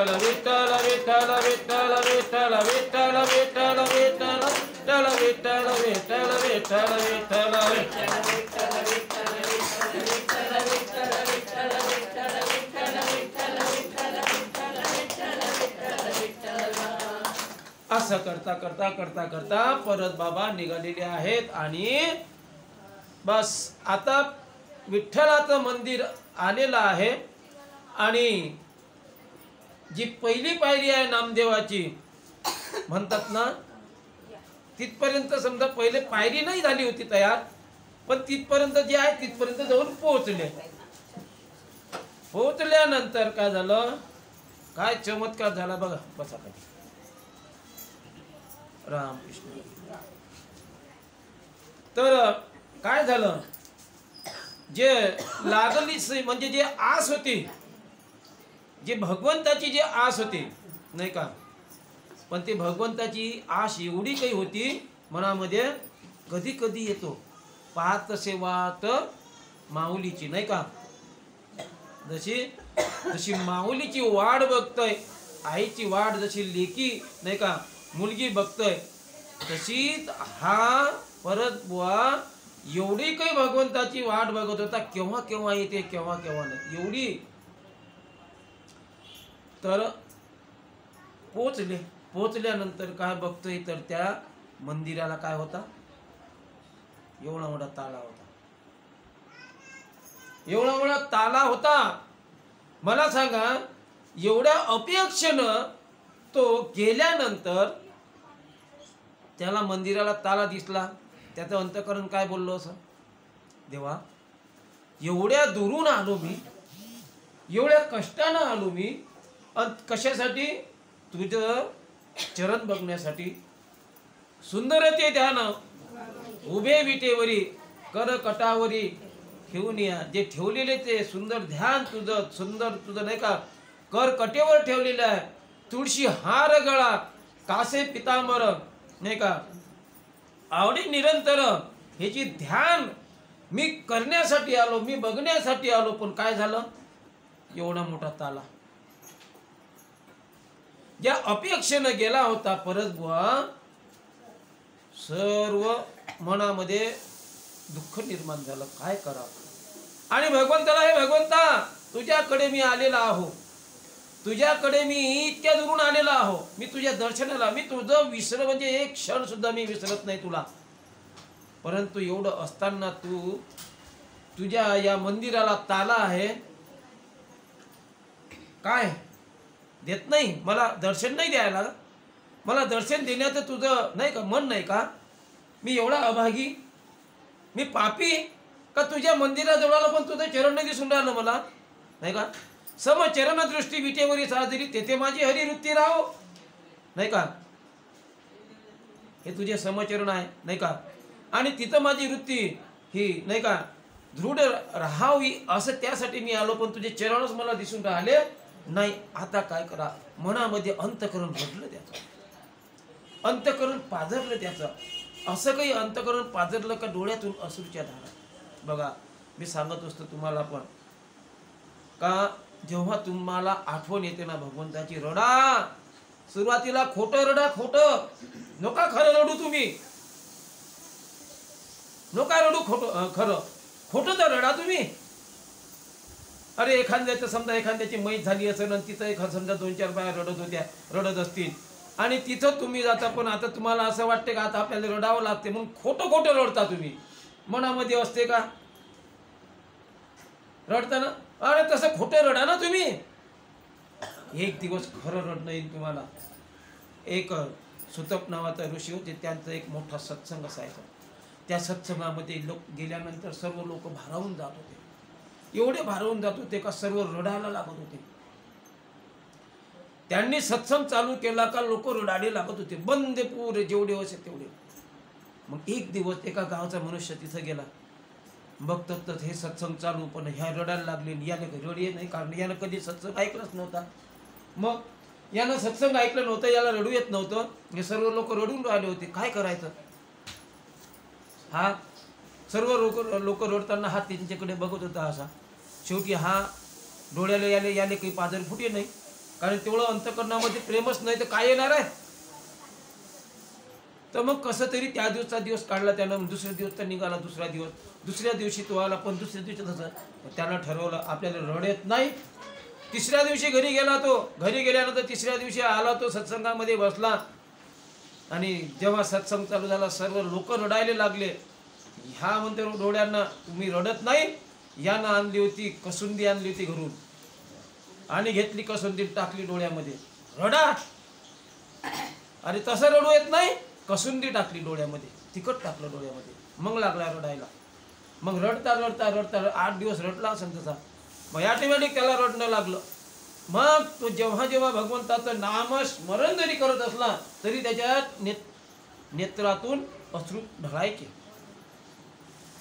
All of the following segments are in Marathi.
विठ्ठल विठ्ठल विठ्ठल विठ्ठल विठ्ठल विठ्ठल विठ्ठल विठ्ठल विठ्ठल विठ्ठल विठ्ठल विठ्ठल असं करता करता करता करता परत बाबा निघालेले आहेत आणि बस आता विठ्ठलाचं मंदिर आलेलं आहे आणि जी पहिली पायरी आहे नामदेवाची म्हणतात ना तिथपर्यंत समजा पहिले पायरी नाही झाली होती तयार पण तिथपर्यंत जी आहे तिथपर्यंत जाऊन पोहोचल्यानंतर काय झालं काय चमत्कार झाला बघा बसा खाली रामकृष्ण तर काय झालं जे लागली म्हणजे जे आस होती जे भगवंताची जी आस होती नाही का पण ती भगवंताची आस एवढी काही होती मनामध्ये कधी कधी येतो पाहत तसे वाट माऊलीची नाही का जशी माऊलीची वाट बघतोय आईची वाट जशी लेकी नाही का मुलगी बघतोय तशीच हा परत बुवा एवढी काही भगवंताची वाट बघत होता केव्हा केव्हा येते केव्हा केव्हा नाही एवढी तर पोचल्यानंतर काय बघतोय तर त्या मंदिराला काय होता एवढा मोठा ताला होता एवढा मोठा ताला होता मला सांगा एवढ्या अपेक्षेनं तो गेल्यानंतर त्याला मंदिराला ताला दिसला त्याचं अंतःकरण काय बोललो असं देवा एवढ्या दुरून आलो मी एवढ्या कष्टानं आलो मी कशासाठी तुझं चरण बघण्यासाठी सुंदर ते ध्यान उभे विटेवरी कर कटावरी ठेवून या जे ठेवलेले ते सुंदर ध्यान तुझं नाही का कर कटेवर ठेवलेलं आहे तुळशी हार गळा कासे पितांबर नाही का आवडी निरंतर हे जी ध्यान मी करण्यासाठी आलो मी बघण्यासाठी आलो पण काय झालं एवढा मोठा ताला ज्या अपेक्षेनं गेला होता परत बुवा सर्व मनामध्ये दुःख निर्माण झालं काय करावं आणि भगवंताला हे भगवंता तुझ्याकडे मी आलेला आहो तुझ्याकडे मी इतक्या दुरून आलेला आहो मी तुझ्या दर्शनाला मी तुझं विसर म्हणजे एक क्षण सुद्धा मी विसरत नाही तुला परंतु एवढं असताना तू तुझ्या या मंदिराला ताला आहे काय देत नाही मला दर्शन नाही द्यायला मला दर्शन देण्याचं तुझं नाही का मन नाही का मी एवढा अभागी मी पापी का तुझ्या मंदिराजवळाला पण तुझं चरण नाही दिसून राहिलं मला नाही का समचरण दृष्टी विटेवरी साजरी तेथे माझी हरिवृत्ती राहो नाही का हे तुझे समचरण आहे नाही का आणि तिथं माझी वृत्ती ही नाही का दृढ राहावी असं त्यासाठी मी आलो पण तुझे चरणच मला दिसून राहिले नाही आता काय करा मनामध्ये अंतकरण घडलं त्याचं अंतकरण पाझरलं त्याचं असं काही अंतकरण पाझरलं का डोळ्यातून अश्रूच्या धारा बघा मी सांगत असतो तुम्हाला पण का जेव्हा तुम्हाला आठवण येते ना भगवंताची रडा सुरुवातीला खोटं रडा खोटं नका खरं रडू तुम्ही नका रडू खरं खोटं तर रडा तुम्ही अरे एखाद्याचं समजा एखाद्याची मैत झाली असेल आणि तिथं एखाद समजा 2-4 बाया रडत असतील आणि तिथं तुम्ही जाता पण आता तुम्हाला असं वाटते का आता आपल्याला रडावं लागते म्हणून खोटं खोटं रडता तुम्ही मनामध्ये असते का रडताना अरे तसं खोटं रडा ना तुम्ही एक दिवस खरं रडणं येईल तुम्हाला एक सुतप नावाचा ऋषी होते त्यांचा एक मोठा सत्संग असायचा त्या सत्संगामध्ये लोक गेल्यानंतर सर्व लोक भारावून जात होते एवढे भारावून जात होते का सर्व रडायला लागत होते त्यांनी सत्संग चालू केला का लोक रडायला लागत होते बंद पुरे जेवढे असे तेवढे मग एक दिवस एका गावचा मनुष्य तिथं गेला बघतात तर हे सत्संग चालू पण ह्या रडायला लागले याने रड येत नाही कारण यानं कधी सत्संग ऐकलंच नव्हता मग यानं सत्संग ऐकलं नव्हतं याला रडू येत नव्हतं हे सर्व लोक रडून राहिले होते काय करायचं हा सर्व लोक रडताना हा त्यांच्याकडे बघत होता असा शेवटी हा डोळ्याला याले काही पाजर फुटे नाही कारण तेवढं अंतःकरणामध्ये प्रेमच नाही तर काय येणार आहे. तर मग कसं तरी त्या दिवसचा दिवस काढला त्यानं. दुसऱ्या दिवसचा निघाला दुसरा दिवस, दुसऱ्या दिवशी तो आला. पण दुसऱ्या दिवशी तसं त्यानं ठरवलं आपल्याला रड येत नाही. तिसऱ्या दिवशी घरी गेला तो. घरी गेल्यानंतर तिसऱ्या दिवशी आला तो, सत्संगामध्ये बसला. आणि जेव्हा सत्संग चालू झाला सर्व लोक रडायला लागले. ह्या म्हणते डोळ्यांना तुम्ही रडत नाही. यानं आणली होती कसुंदी, आणली होती घरून आणि घेतली कसुंदी टाकली डोळ्यामध्ये. रडा. अरे तसं रडू येत नाही. कसुंदी टाकली डोळ्यामध्ये, तिखट टाकलं डोळ्यामध्ये. मग लागला रडायला. मग रडता रडता रडता 8 दिवस रडला असेल तसा. मग ऑटोमॅटिक त्याला रडणं लागलं. मग तो जेव्हा जेव्हा भगवंताचं नामस्मरण जरी करत असला तरी त्याच्या नेत्रातून अश्रू ढळायचे.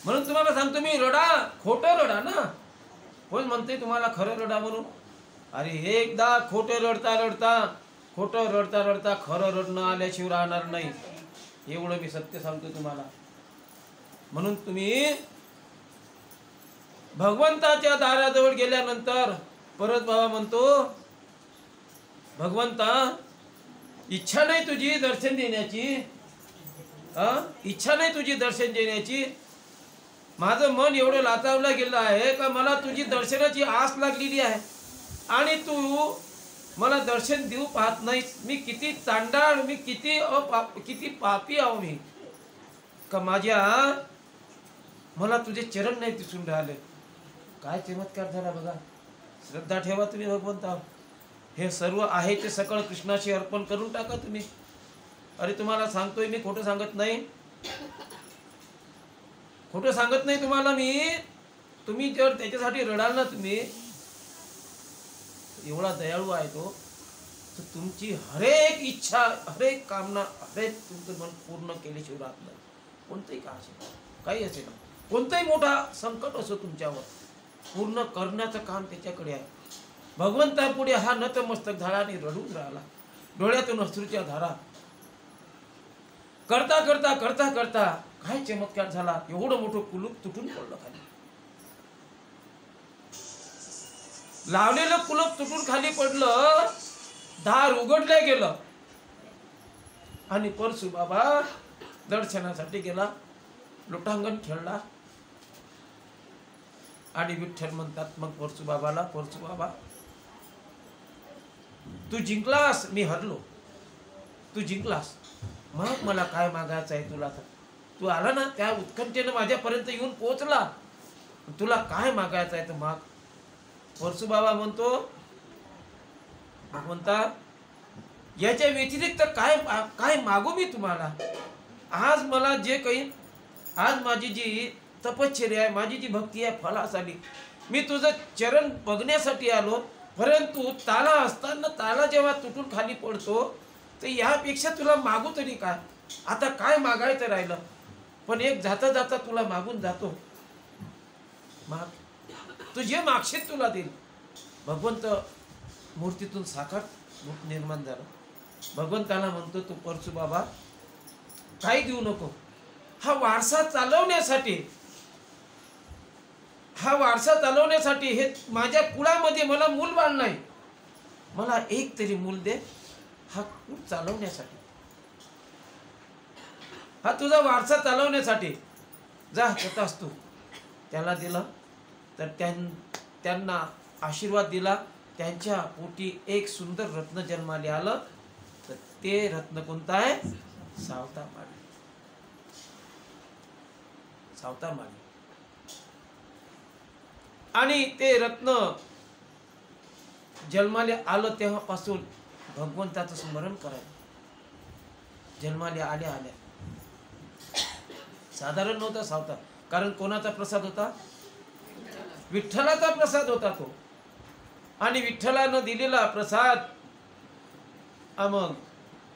म्हणून तुम्हाला सांगतो मी, रडा, खोटं रडा ना. कोण म्हणते तुम्हाला खरं रडा म्हणून? अरे एकदा खोटं रडता रडता, खोटं रडता रडता खरं रडणं आल्याशिवाय राहणार नाही. एवढं मी सत्य सांगतो तुम्हाला. म्हणून तुम्ही भगवंताच्या दाराजवळ गेल्यानंतर परत बाबा म्हणतो, भगवंता इच्छा नाही तुझी दर्शन देण्याची, इच्छा नाही तुझी दर्शन देण्याची. माझं मन एवढं लाचावलं गेलं आहे का मला तुझी दर्शनाची आस लागलेली आहे आणि तू मला दर्शन देऊ पाहत नाही. मी किती चांडाळ, मी किती पापी आहो मी का मला तुझे चरण नाही दिसून राहिले. काय चमत्कार झाला बघा. श्रद्धा ठेवा तुम्ही भगवंता. हे सर्व आहे ते सकळ कृष्णाशी अर्पण करून टाका तुम्ही. अरे तुम्हाला सांगतोय मी, खोटं सांगत नाही, खोटं सांगत नाही तुम्हाला मी. तुम्ही जर त्याच्यासाठी रडाल ना, तुम्ही एवढा दयाळू आहे तो, तर तुमची हरेक इच्छा, हरेक कामना, हरेक तुमचं मन पूर्ण केल्याशिवाय राहत नाही. कोणतंही का असेल, काही असेल, कोणतंही मोठा संकट असो तुमच्यावर, पूर्ण करण्याचं काम त्याच्याकडे आहे. भगवंतापुढे हा नतमस्तक झाला आणि रडून राहिला. डोळ्यातून अश्रूच्या धारा करता करता करता करता काय चमत्कार झाला. एवढं मोठं कुलूप तुटून पडलं खाली. लावलेलं कुलूप तुटून खाली पडलं. दार उघडलं गेलं आणि परसू बाबा दर्शनासाठी गेला. लोटांगण खेळला आणि विठ्ठल म्हणतात मग परसू बाबाला, परसू बाबा तू जिंकलास, मी हरलो. तू जिंकलास, मग मला काय मागायचं आहे तुला? तर तू आला ना, त्या उत्कंठेनं माझ्यापर्यंत येऊन पोहोचला. तुला काय मागायचं आहे तर माग. परसू बाबा म्हणतो, भगवंता याच्या व्यतिरिक्त काय मागू मी तुम्हाला? आज मला जे काही, आज माझी जी तपश्चर्या आहे, माझी जी भक्ती आहे फलास आली. मी तुझं चरण बघण्यासाठी आलो. परंतु ताला असताना, ताला जेव्हा तुटून खाली पडतो तर यापेक्षा तुला मागू तरी काय? आता काय मागायचं राहिलं? पण एक जाता जाता तुला मागून जातो. माग, तू जे मागशील तुला देईल. भगवंत मूर्तीतून साकार रूप निर्माण झालं. भगवंताला म्हणतो, तू परसू बाबा काही देऊ नको. हा वारसा चालवण्यासाठी, हा वारसा चालवण्यासाठी, हे माझ्या कुळामध्ये मला मूलबाळ नाही, मला एक तरी मूल दे. हा कुळ चालवण्यासाठी, हा तुझा वारसा चालवण्यासाठी. जा तथास्तु. त्याला दिलं तर त्यांना आशीर्वाद दिला. त्यांच्या पोटी एक सुंदर रत्न जन्माले आलं. तर ते रत्न कोणतं आहे? सावता माळी. सावता माळी. आणि ते रत्न जन्माले आलं तेव्हापासून भगवंताचं स्मरण करायचं. जन्माले आल्या आल्या साधारण नव्हता सावता. कारण कोणाचा प्रसाद होता? विठ्ठलाचा प्रसाद होता तो. आणि विठ्ठलानं दिलेला प्रसाद. मग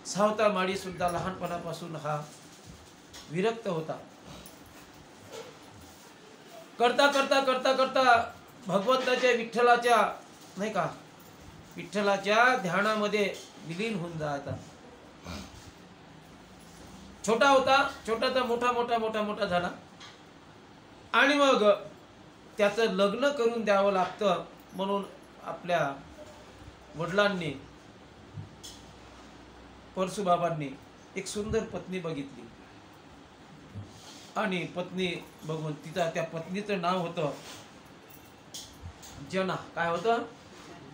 सावता माळी सुद्धा लहानपणापासून हा विरक्त होता. करता करता करता करता भगवंताच्या, विठ्ठलाच्या, नाही का, विठ्ठलाच्या ध्यानामध्ये विलीन होऊन जायचा. छोटा होता, छोटाचा मोठा मोठा मोठा मोठा झाला. आणि मग त्याचं लग्न करून द्यावं लागतं. म्हणून आपल्या वडिलांनी परशुबाबांनी एक सुंदर पत्नी बघितली आणि पत्नी बघून त्या पत्नीचं नाव होतं जना. काय होतं?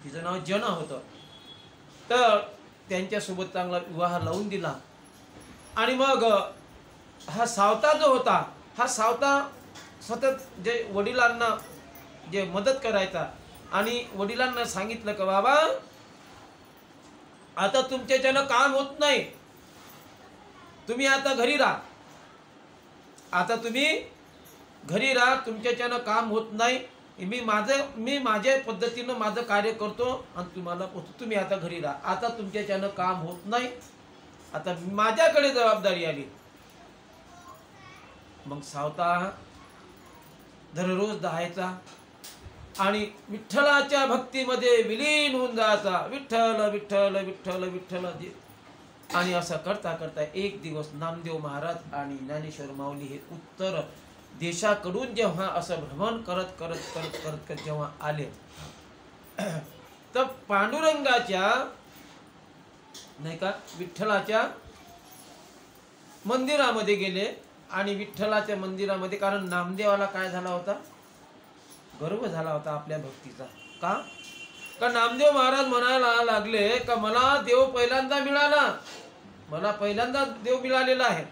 तिचं नाव जना होतं. तर त्यांच्यासोबत चांगला विवाह लावून दिला. आणि मग हा सावता जो होता, हा सावता सतत जे वडिलांना जे मदत करायचा आणि वडिलांना सांगितलं का बाबा आता तुमच्याच्यानं काम होत नाही, तुम्ही आता घरी राहा, आता तुम्ही घरी राहा, तुमच्याच्यानं काम होत नाही, मी माझ्या पद्धतीनं माझं कार्य करतो आणि तुम्हाला तुम्ही आता घरी राहा, आता तुमच्याच्यानं काम होत नाही, आता माझ्याकडे जबाबदारी आली. मग सावता दररोज जायचा आणि विठ्ठलाच्या भक्तीमध्ये विलीन होऊन जायचा. विठ्ठल विठ्ठल विठ्ठल विठ्ठल. आणि असं करता करता एक दिवस नामदेव महाराज आणि ज्ञानेश्वर माऊली हे उत्तर देशाकडून जेव्हा असं भ्रमण करत करत करत करत करत जेव्हा आले तर पांडुरंगाच्या नाही का विठ्ठलाच्या मंदिरामध्ये गेले. आणि विठ्ठलाच्या मंदिरामध्ये, कारण नामदेवाला काय झाला होता? गर्व झाला होता आपल्या भक्तीचा. का नामदेव महाराज म्हणायला लागले का मला देव पहिल्यांदा मिळाला, मला पहिल्यांदा देव मिळालेला आहे,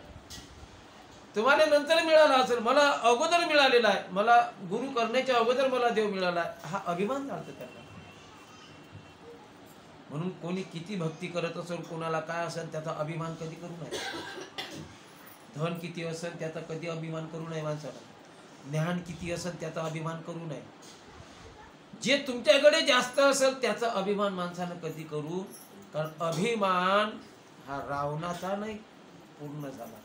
तुम्हाला नंतर मिळाला असेल, मला अगोदर मिळालेला आहे, मला गुरु करण्याच्या अगोदर मला देव मिळाला आहे. हा अभिमान झाला त्याला. म्हणून कोणी किती भक्ती करत असेल, कोणाला काय असेल, त्याचा अभिमान कधी करू नये. धन किती असेल त्याचा कधी अभिमान करू नये माणसाला. ज्ञान किती असेल त्याचा अभिमान करू नये. जे तुमच्याकडे जास्त असेल त्याचा अभिमान माणसानं कधी करू. कारण अभिमान हा रावणाचा नाही पूर्ण झाला.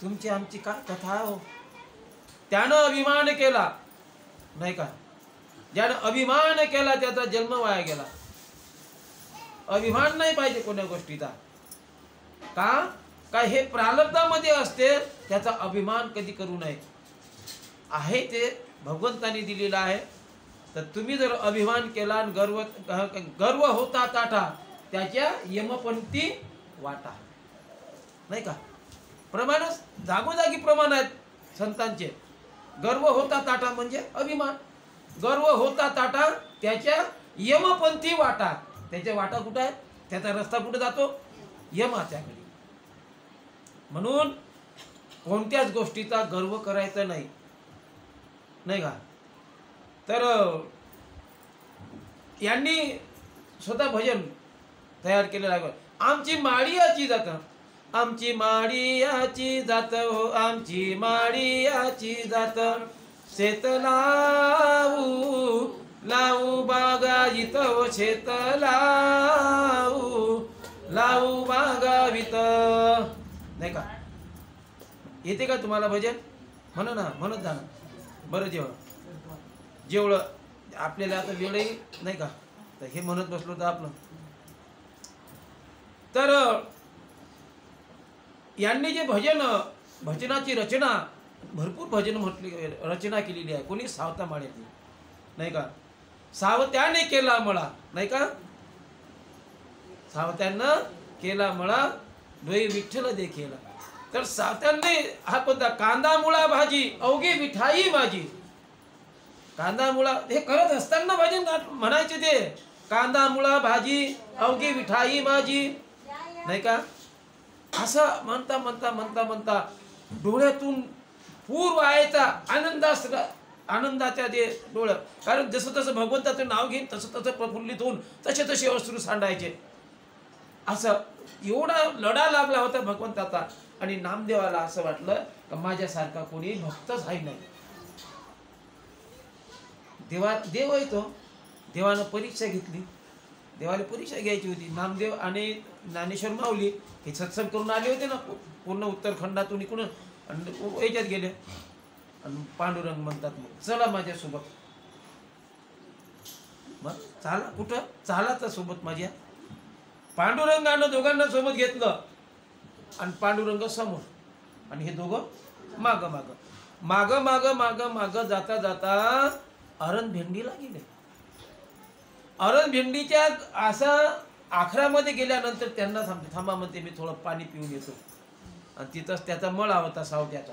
तुमची आमची काय कथा हो. त्यानं अभिमान केला नाही का, ज्यानं अभिमान केला त्याचा जन्म वाया गेला. अभिमान नाही पाहिजे कोण्या गोष्टीचा. का हे प्रारब्धामध्ये असते, त्याचा अभिमान कधी करू नये. आहे ते भगवंताने दिलेलं आहे. तर तुम्ही जर अभिमान केला, गर्व होता ताठा त्याच्या यमपंथी वाटा नाही का. प्रमाणच जागोजागी प्रमाण आहेत संतांचे. गर्व होता ताठा म्हणजे अभिमान, गर्व होता ताठा त्याच्या यमपंथी वाटा. त्याच्या वाटा कुठं आहेत? त्याचा रस्ता कुठे जातो? यमाच्याकडे. म्हणून कोणत्याच गोष्टीचा गर्व करायचा नाही नाही का. तर यांनी स्वतः भजन तयार केलेलं आहे. आमची माळीयाची जात, आमची माळीयाची जात हो, आमची माळीयाची जात, शेत लावू लावू बागायत हो, शेत लावू लावू बागावित नाही का. येते का तुम्हाला भजन? म्हणा ना, म्हणत जा ना. बरं जेवढं आपल्याला आता वेळही नाही का, तर हे म्हणत बसलो तर आपलं. तर यांनी जे भजनाची रचना, भरपूर भजन रचना केलेली आहे. कोणी? सावता माळ्याची नाही का. सावत्याने केला मळा नाही का, सावत्यानं केला मळा डोई विठ्ठल देखील. तर सावत्यांनी हा कोणता? कांदा मुळा भाजी अवघी विठाई माझी. कांदा मुळा हे करत असताना भजन म्हणायचे ते. कांदा मुळा भाजी अवघी विठाई माझी नाही का. असं म्हणता म्हणता म्हणता म्हणता डोळ्यातून पूर व्हायचा आनंदाच्या जे डोळ्यात. कारण जसं जसं भगवंताचं नाव घेईन तसं तसं प्रफुल्लित होऊन तसे तसे अश्रू सांडायचे. असं एवढा लढा लागला होता भगवंताचा. आणि नामदेवाला असं वाटलं की माझ्यासारखा कोणी भक्तच आहे नाही. देव आहे तो. देवानं परीक्षा घेतली. देवाला परीक्षा घ्यायची होती. नामदेव आणि ज्ञानेश्वर माऊली हे सत्संग करून आले होते ना पूर्ण उत्तराखंडातून. इकडून याच्यात गेले. आणि पांडुरंग म्हणतात मग चला माझ्यासोबत. मग चाला कुठं? चाला तर सोबत माझ्या. पांडुरंगानं दोघांना सोबत घेतलं आणि पांडुरंग समोर आणि हे दोघं माग माग माग माग माग माग जाता जाता अरण भेंडीला गेले. अरण भेंडीच्या असं आखरामध्ये गेल्यानंतर त्यांना थांबा म्हणते, मी थोडं पाणी पिऊन येतो. आणि तिथंच त्याचा मळा होता सावत्याचा.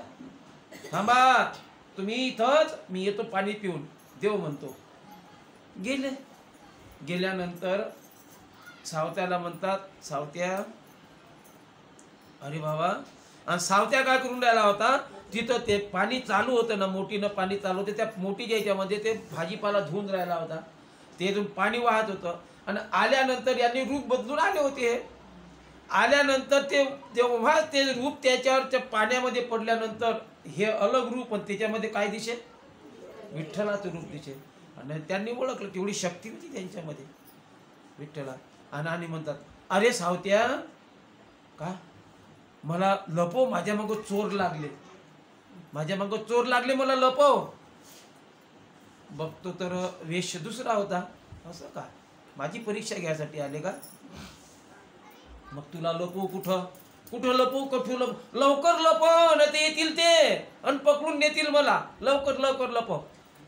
थांबा तुम्ही इथंच, मी येतो पाणी पिऊन. देव म्हणतो. गेले. गेल्यानंतर सावत्याला म्हणतात, सावत्या. अरे बाबा. आणि सावत्या काय करून राहिला होता, तिथं ते पाणी चालू होतं ना, मोठीनं पाणी चालू होतं, त्या मोठीच्या याच्यामध्ये ते भाजीपाला धुवून राहिला होता. ते पाणी वाहत होतं. आणि आल्यानंतर यांनी रूप बदलून आले होते. आल्यानंतर ते जेव्हा ते रूप त्याच्यावर त्या पाण्यामध्ये पडल्यानंतर हे अलग रूप, आणि त्याच्यामध्ये काय दिसे, विठ्ठलाचं रूप दिसे. आणि त्यांनी ओळखलं, तेवढी शक्ती होती त्यांच्यामध्ये विठ्ठला. आणि म्हणतात, अरे सावत्या, का मला लपव, माझ्या मागं चोर लागले, माझ्या मागं चोर लागले, मला लपव. बघतो तर वेश दुसरा होता. असं का, माझी परीक्षा घ्यायसाठी आले का? मग तुला लपवू कुठं, कुठं लपवू, कुठं लपवू, लवकर लपव, नाही ते येतील ते आणि पकडून नेतील मला, लवकर लवकर लपव.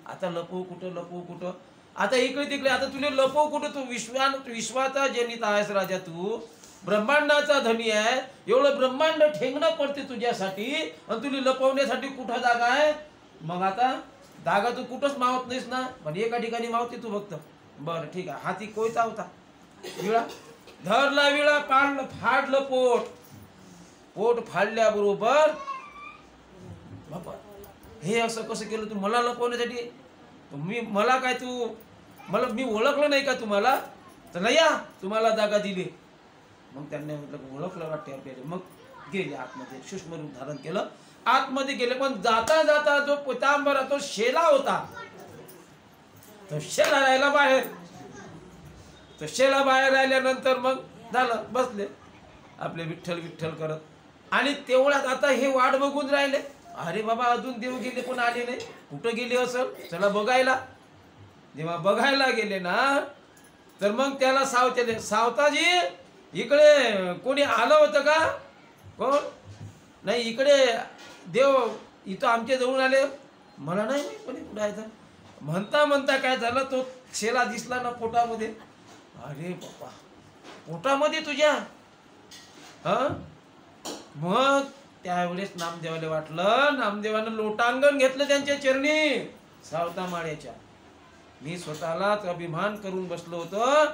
आता लपवू कुठं, लपवू कुठं, आता इकडे तिकडे, आता तुला लपवू कुठं, तू विश्वाचा जनित आहेस राजा, तू ब्रह्मांडाचा धनी आहे, एवढं ब्रह्मांड ठेंगणं पडते तुझ्यासाठी, आणि तुला लपवण्यासाठी कुठं जागा आहे? मग आता जागा तू कुठंच मावत नाहीस ना, पण एका ठिकाणी मावते तू फक्त. बरं ठीक आहे. हाती कोयता होता, विळा धरला, विळा पाडलं, फाडलं पोट. पोट फाडल्याबरोबर बाबा, हे असं कसं केलं तू मला लपवण्यासाठी? मला काय तू मी ओळखलं नाही का तुम्हाला? तर या तुम्हाला जागा दिली. मग त्यांनी म्हटलं ओळखलं वाटते आपल्याला. मग गेले आतमध्ये, सूक्ष्म रूप धारण केलं, आतमध्ये गेले. पण जाता जाता जो पितांबरा, तो शेला होता, तो शेला राहिला बाहेर. तो शेला बाहेर राहिल्यानंतर मग झालं, बसले आपले विठ्ठल विठ्ठल करत. आणि तेवढ्यात आता हे वाट बघून राहिले, अरे बाबा अजून देव गेले पण आले नाही, कुठं गेले असं, चला बघायला. जेव्हा बघायला गेले ना, तर मग त्याला सावत्याने, सावताजी इकडे कोणी आलं होतं का? कोण? नाही, इकडे देव इथं आमच्या जवळून आले. मला नाही कोणी कुठं आहे तर. म्हणता म्हणता काय झालं, तो शेला दिसला ना पोटामध्ये. अरे बाबा, पोटामध्ये तुझ्या? हा. मग त्यावेळेस नामदेवाला वाटलं, नामदेवानं लोटांगण घेतलं त्यांच्या चरणी सावता माळ्याच्या. मी स्वतःलाच अभिमान करून बसलो होतो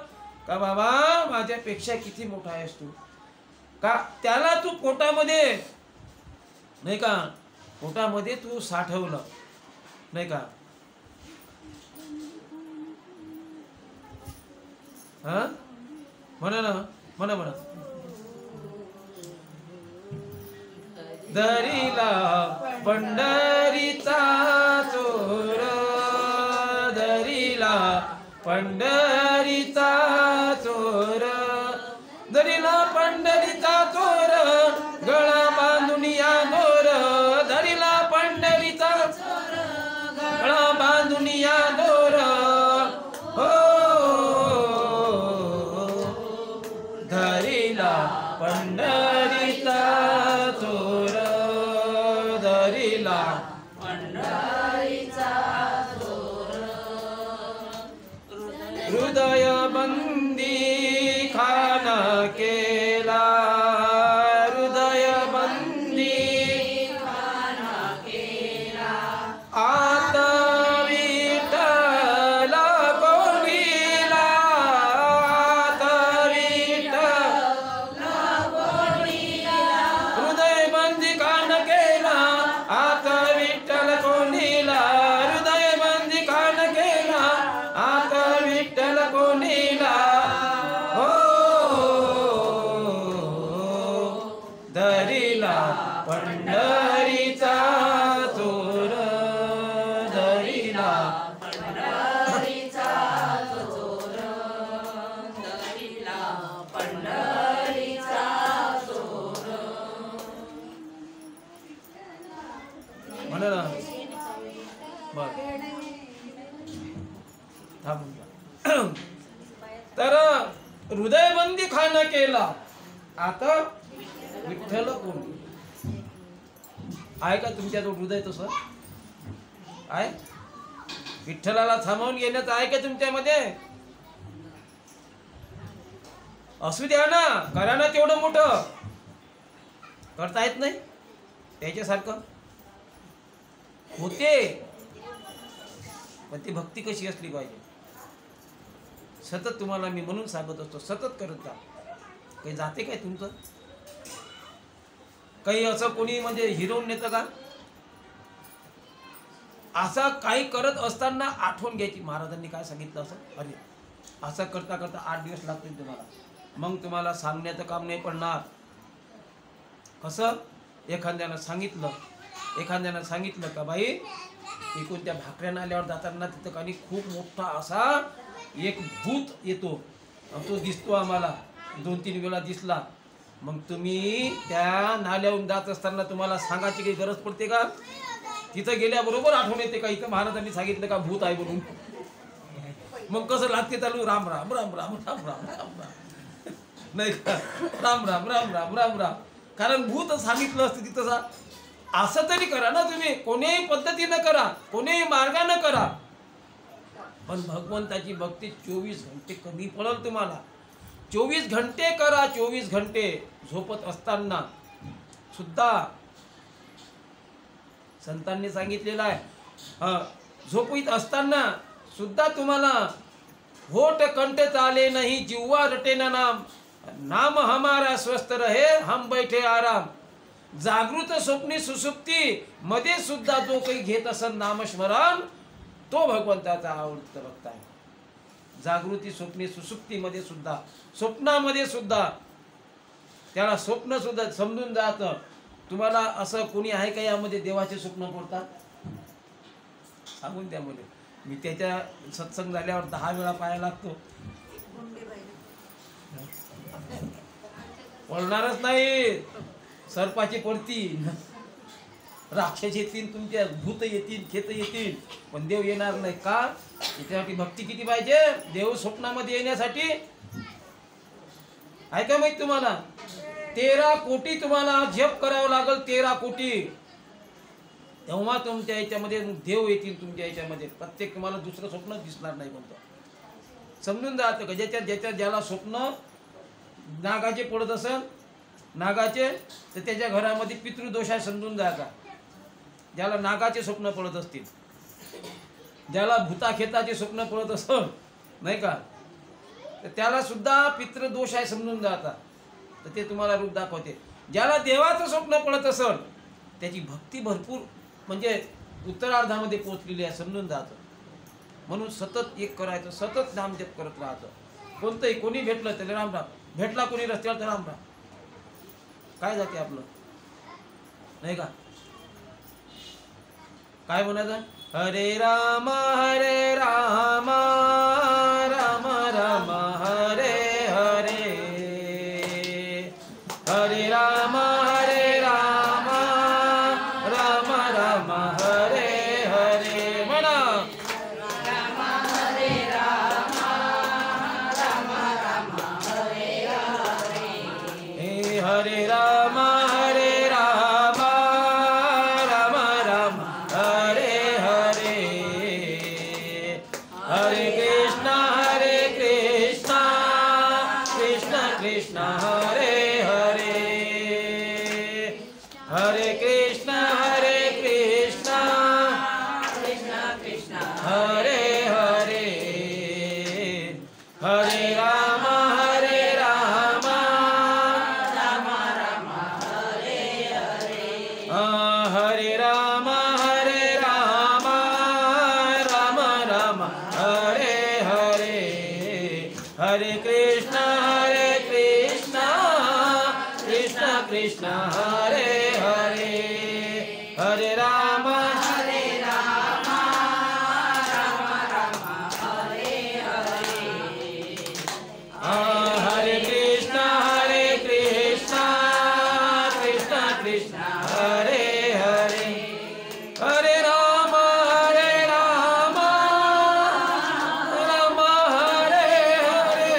का बाबा, माझ्यापेक्षा किती मोठा आहेस तू. का त्याला तू पोटामध्ये नाही का, पोटामध्ये तू साठवलं नाही का? हा, म्हणा ना, म्हणा म्हणा. दरीला पंढरीचा चोर, दरीला पंढरीचा चोर, दरीला पंढरीचा चोर, गळा बांधून या दोर, दरीला पंढरीचा चोर, गळा बांधून या दोर. हो, दरीला पंढरीचा चोर, दरीला पंढरीचा चोर, हृदय बंदी खाना केला, हृदय बंदी खाना केला, आता विठ्ठल कोणीला, आता विठ्ठल कोणीला, हृदय बंदी खाना केला, आता विठ्ठल कोणीला, हृदय बंदी खाना केला, आता विठ्ठल कोणीला. दरीला पंढरीचा चोर, दरीला पंढरीचा चोर, दरीला पंढरीचा चोर. म्हणा ना. बर, थांबून जा. तर हृदयबंदी खाना केला, आता विठ्ठल कोण आहे का तुमच्याजवळ? हृदय तसं आहे? विठ्ठलाला थांबवून घेण्याचं आहे का तुमच्यामध्ये? असू द्या ना, करा ना तेवढं मोठं. करता येत नाही त्याच्यासारखं होते. पण ती भक्ती कशी असली पाहिजे. सतत तुम्हाला मी म्हणून सांगत असतो, सतत करत जा. काही जाते काय तुमचं? काही असं कोणी म्हणजे हिरवून नेतं का? असा काही करत असताना आठवण घ्यायची, महाराजांनी काय सांगितलं असं. अरे असं करता करता 8 दिवस लागतील तुम्हाला. मग तुम्हाला सांगण्याचं काम नाही पडणार. कसं? एखाद्यानं सांगितलं का बाई इकडून त्या भाकऱ्या नाल्यावर जाताना तिथं काही खूप मोठा असा एक भूत येतो, तो दिसतो आम्हाला, 2-3 वेळा दिसला. मग तुम्ही त्या नाल्यावरून जात असताना तुम्हाला सांगायची काही गरज पडते का? तिथं गेल्याबरोबर आठवण येते का इथं महाराजांनी सांगितलं का भूत आहे म्हणून? मग कसं लागते चालू, राम राम राम राम राम राम राम राम, नाही का? राम राम राम राम राम राम. कारण भूत सांगितलं असतं तिथं. असं तरी करा ना तुम्ही, कोणीही पद्धतीनं करा, कोणीही मार्गानं करा, पण भगवंताची भक्ती 24 घंटे कमी पडेल तुम्हाला. 24 घंटे करा. 24 घंटे झोपत असताना सुद्धा संतांनी सांगितलेलं आहे, झोपीत असताना सुद्धा तुम्हाला होठ कंठ चाले नहीं, जिव्हा रटे ना नाम, नाम हमारा स्वस्थ रहे, हम बैठे आराम. जागृत स्वप्नी सुसुप्ती मध्ये सुद्धा जो काही घेत असत नामस्मरण, तो भगवंताचा आवडता भक्त आहे. जागृती स्वप्नी सुसुप्तीमध्ये सुद्धा, स्वप्नामध्ये सुद्धा, त्याला स्वप्न सुद्धा समजून जातं. तुम्हाला असं कोणी आहे का यामध्ये देवाचे स्वप्न पडतात? सांगून द्या मुले. मी त्याच्या सत्संग झाल्यावर 10 वेळा पाहायला लागतो. पडणारच नाही. सर्पाची पडती, राक्षस येतील, तुमच्या भूत येतील, खेत येतील, पण देव येणार नाही. का? त्याच्यासाठी भक्ती किती पाहिजे देव स्वप्नामध्ये येण्यासाठी? आहे का माहित तुम्हाला? 13 कोटी तुम्हाला जप करावं लागल, 13 कोटी. तेव्हा तुमच्या याच्यामध्ये देव येतील. तुमच्या याच्यामध्ये प्रत्येक तुम्हाला दुसरं स्वप्न दिसणार नाही. कोणतं समजून जातं का? ज्याला स्वप्न नागाचे पडत असेल, नागाचे, तर त्याच्या घरामध्ये पितृदोष आहे समजून जायचा. ज्याला नागाचे स्वप्न पडत असतील, ज्याला भूताखेताचे स्वप्न पडत असेल, नाही का, तर त्याला सुद्धा पितृदोष आहे समजून जाता. तर ते तुम्हाला रूप दाखवते. ज्याला देवाचं स्वप्न पडत असेल त्याची भक्ती भरपूर म्हणजे उत्तरार्धामध्ये पोहोचलेली आहे समजून जातं. म्हणून सतत एक करायचं, सतत नामजप करत राहायचं. कोणतंही कोणी भेटलं त्याला राम राम, भेटला कोणी रस्त्यावर तर राम राम. काय जाते आपलं, नाही का? काय म्हणायचं? हरे राम राम राम हरे हरे, हरे राम राम राम हरे हरे. म्हणा राम हरे राम राम राम हरे हरे, हरे राम राम राम हरे हरे, हरे कृष्ण कृष्ण कृष्ण हरे हरे, हरे कृष्ण कृष्ण कृष्ण हरे हरे, हरे राम राम राम राम हरे हरे, हरे राम राम राम हरे हरे, हरे कृष्ण कृष्ण कृष्ण हरे हरे, हरे राम हरे राम राम राम हरे हरे, हरे कृष्ण कृष्ण कृष्ण हरे हरे, हरे राम राम हरे हरे,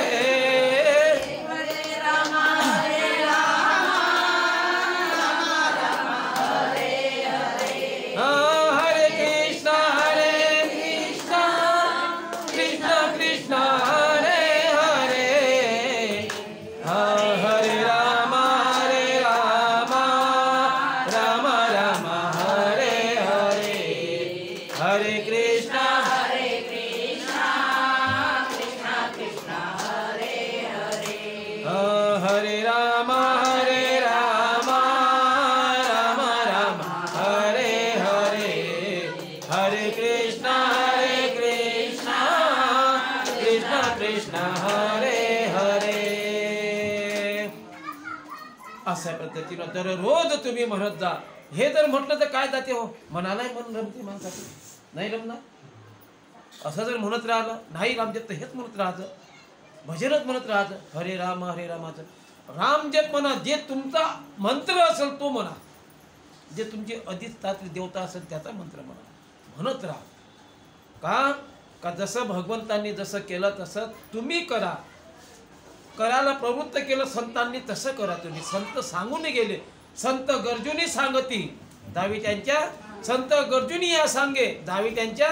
हरे राम हरे राम राम राम हरे हरे. अशा पद्धतीनं दररोज तुम्ही म्हणत जा. हे जर म्हटलं तर काय जाते हो, मनालाही मन रमते माणसाचं, नाही रमणार. असं जर म्हणत राहिलं नाही रामजप तर हेच म्हणत राहायचं, भजनच म्हणत राहायचं, हरे रामाचं रामजप म्हणा. जे तुमचा मंत्र असेल तो म्हणा, जे तुमची अधिष्ठात्री देवता असेल त्याचा मंत्र म्हणत राहा. का जसं भगवंतांनी जसं केलं तसं तुम्ही करा. करायला प्रवृत्त केलं संतांनी तसं करा तुम्ही. संत सांगून गेले, संत गरजुनी सांगती दावी त्यांच्या, संत गरजुनी या सांगे दावी त्यांच्या.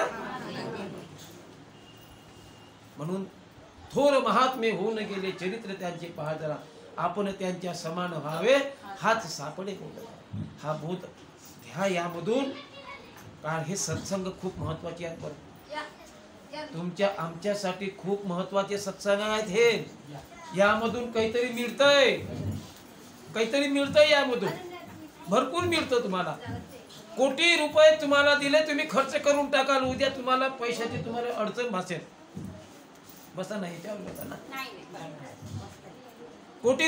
म्हणून थोर महात्मे होऊन गेले, चरित्र त्यांचे पहा जरा. आपण त्यांच्या समान व्हावे हाच सापडे बोध. हा बोध घ्या यामधून. कारण हे सत्संग खूप महत्वाचे आहेत बरं. तुमच्या आमच्यासाठी खूप महत्वाचे सत्संग आहेत हे. यामधून काहीतरी मिळतंय, काहीतरी मिळतंय यामधून. भरपूर मिळतं तुम्हाला. कोटी रुपये तुम्हाला दिले, तुम्ही खर्च करून टाकाल, उद्या तुम्हाला पैशाची तुम्हाला अडचण भासेल. बसा ना याच्यावर बसा ना. कोटी